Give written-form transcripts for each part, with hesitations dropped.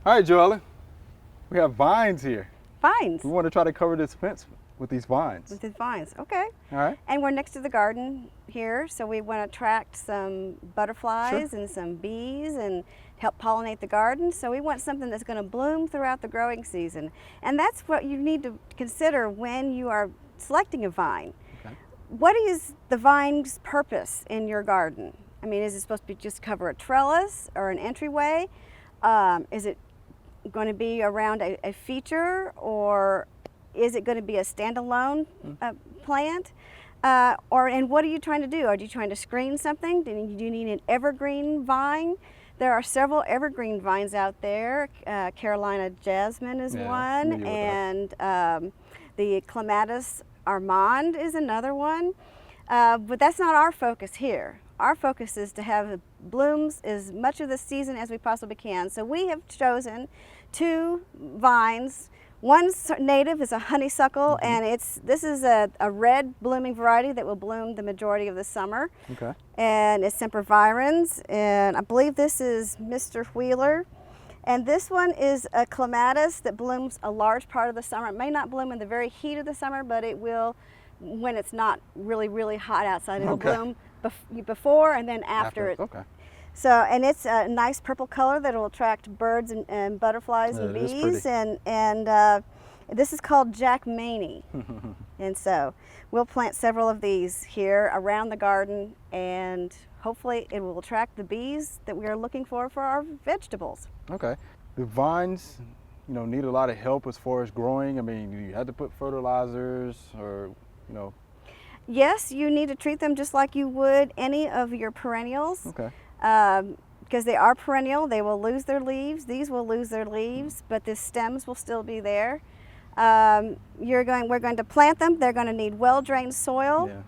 All right, Joellen, we have vines here. Vines. We want to try to cover this fence with these vines. With these vines, okay. All right. And we're next to the garden here, so we want to attract some butterflies and some bees and help pollinate the garden. So we want something that's going to bloom throughout the growing season. And that's what you need to consider when you are selecting a vine. Okay. What is the vine's purpose in your garden? I mean, is it supposed to be just cover a trellis or an entryway? Is it going to be around a feature, or is it going to be a standalone plant? And what are you trying to do? Are you trying to screen something? Do you need an evergreen vine? There are several evergreen vines out there. Carolina jasmine is one, and the Clematis Armand is another one. But that's not our focus here. Our focus is to have blooms as much of the season as we possibly can. So we have chosen 2 vines. One's native, is a honeysuckle, and this is a red blooming variety that will bloom the majority of the summer. Okay. And it's sempervirens, and I believe this is Mr. Wheeler. And this one is a clematis that blooms a large part of the summer. It may not bloom in the very heat of the summer, but it will when it's not really, really hot outside. It'll bloom before and then after it. Okay. So, and it's a nice purple color that will attract birds and butterflies and bees. And this is called Jack Maney. And so we'll plant several of these here around the garden, and hopefully it will attract the bees that we are looking for our vegetables. Okay. The vines, need a lot of help as far as growing. I mean, you had to put fertilizers or, Yes, you need to treat them just like you would any of your perennials. Okay. Because they are perennial, they will lose their leaves. These will lose their leaves, but the stems will still be there. We're going to plant them. They're going to need well-drained soil. Yeah.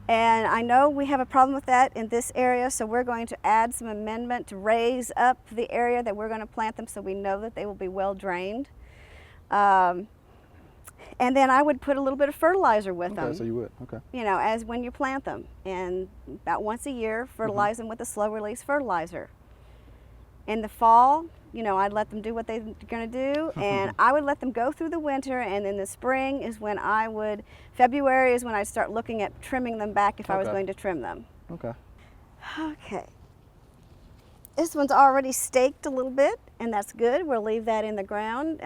And I know we have a problem with that in this area, so we're going to add some amendment to raise up the area that we're going to plant them so we know that they will be well-drained. And then I would put a little bit of fertilizer with them. Okay, so you would, okay. As when you plant them. And about once a year, fertilize them with a slow-release fertilizer. In the fall, I'd let them do what they're going to do, and I would let them go through the winter, and in the spring is when February is when I start looking at trimming them back if I was going to trim them. Okay. Okay. This one's already staked a little bit, and that's good. We'll leave that in the ground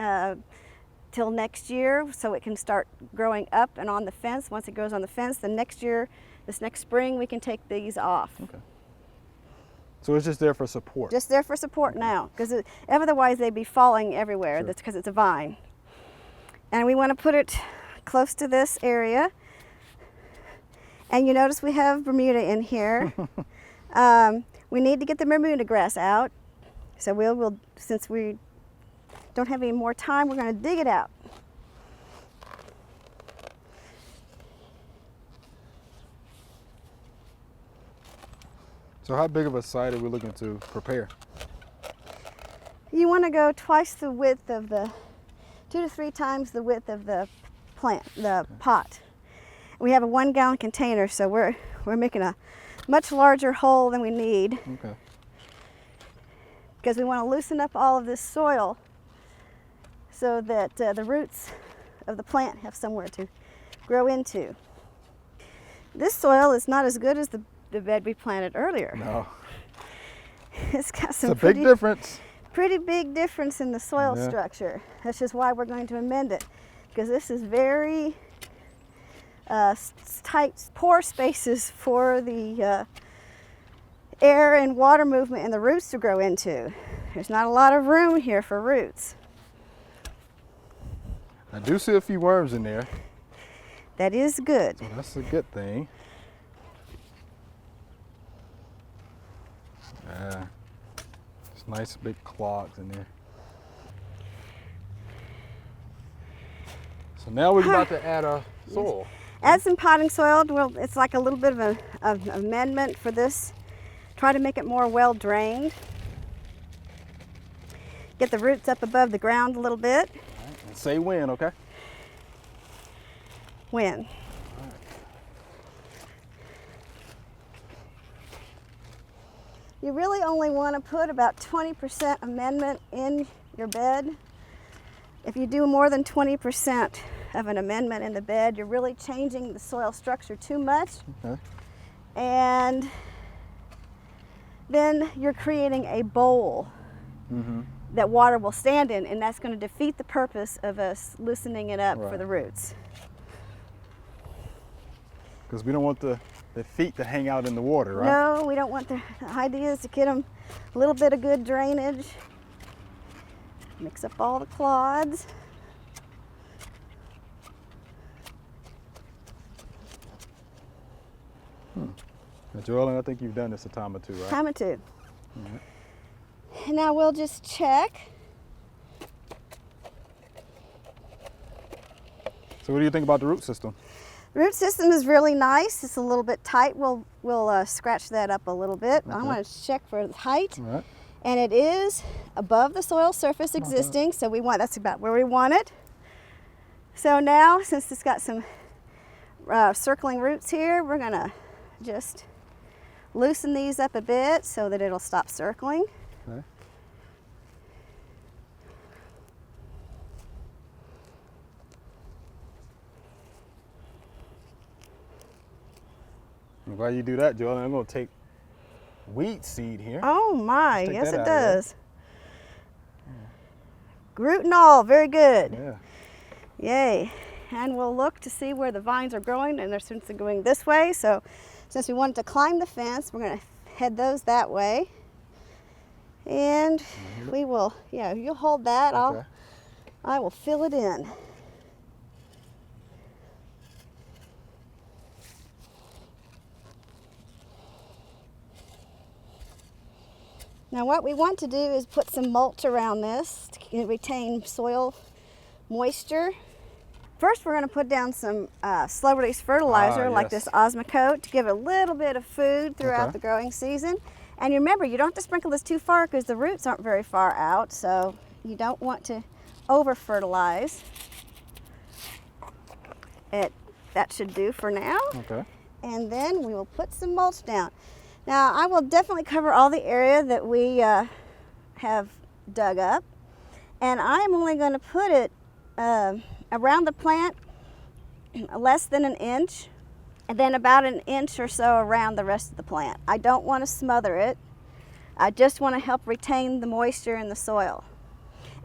till next year so it can start growing up and on the fence. Once it grows on the fence, this next spring, we can take these off. Okay. So it's just there for support? Just there for support now, because otherwise they'd be falling everywhere. That's because it's a vine. And we want to put it close to this area. And you notice we have Bermuda in here. We need to get the Bermuda grass out. So we'll since we don't have any more time, we're going to dig it out. So how big of a site are we looking to prepare? You want to go twice the width of 2 to 3 times the width of the plant, pot. We have a 1-gallon container, so we're making a much larger hole than we need. Okay. Because we want to loosen up all of this soil so that the roots of the plant have somewhere to grow into. This soil is not as good as the bed we planted earlier. No. It's got some It's a big difference. Pretty big difference in the soil structure. That's just why we're going to amend it, because this is very tight pore spaces for the air and water movement and the roots to grow into. There's not a lot of room here for roots. I do see a few worms in there. That is good. So that's a good thing. Yeah, it's nice big clogs in there. So now we're about to add our soil. Add some potting soil. Well, it's like a little bit of an amendment for this. Try to make it more well drained. Get the roots up above the ground a little bit. All right, and say when, okay? When? You really only want to put about 20% amendment in your bed. If you do more than 20% of an amendment in the bed, you're really changing the soil structure too much. Okay. And then you're creating a bowl that water will stand in, and that's going to defeat the purpose of us loosening it up for the roots. Because we don't want the feet to hang out in the water, right? No, we don't want the idea is to get them a little bit of good drainage. Mix up all the clods. Now, Joellen, I think you've done this a time or two, right? Time or two. Right. And now we'll just check. So what do you think about the root system? The root system is really nice. It's a little bit tight. We'll scratch that up a little bit. Okay. I want to check for height. All right. And it is above the soil surface existing, so that's about where we want it. So now, since it's got some circling roots here, we're gonna just loosen these up a bit so that it'll stop circling. Okay. And while you do that, Joellen, I'm gonna take wheat seed here. Oh my, Take yes that it out of there. does. Root and all, very good. Yeah. Yay. And we'll look to see where the vines are growing, and they're since they're going this way. So since we wanted to climb the fence, we're gonna head those that way. And we will, yeah, you'll hold that. Okay. I will fill it in. Now what we want to do is put some mulch around this to retain soil moisture. First we're going to put down some slow release fertilizer like this Osmocote to give it a little bit of food throughout the growing season. And remember, you don't have to sprinkle this too far because the roots aren't very far out, so you don't want to over fertilize. That should do for now. Okay. And then we will put some mulch down. Now I will definitely cover all the area that we have dug up, and I'm only going to put it around the plant less than an inch, and then about an inch or so around the rest of the plant. I don't want to smother it. I just want to help retain the moisture in the soil.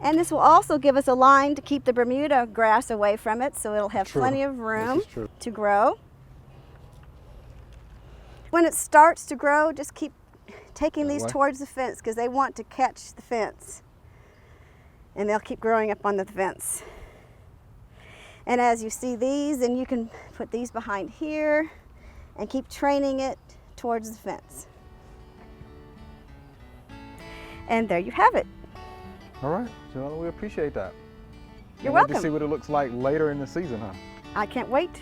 And this will also give us a line to keep the Bermuda grass away from it, so it'll have plenty of room to grow. When it starts to grow, just keep taking these towards the fence because they want to catch the fence. And they'll keep growing up on the fence. And as you see these, then you can put these behind here and keep training it towards the fence. And there you have it. All right, Joellen, we appreciate that. You're We'll welcome. see what it looks like later in the season, huh? I can't wait.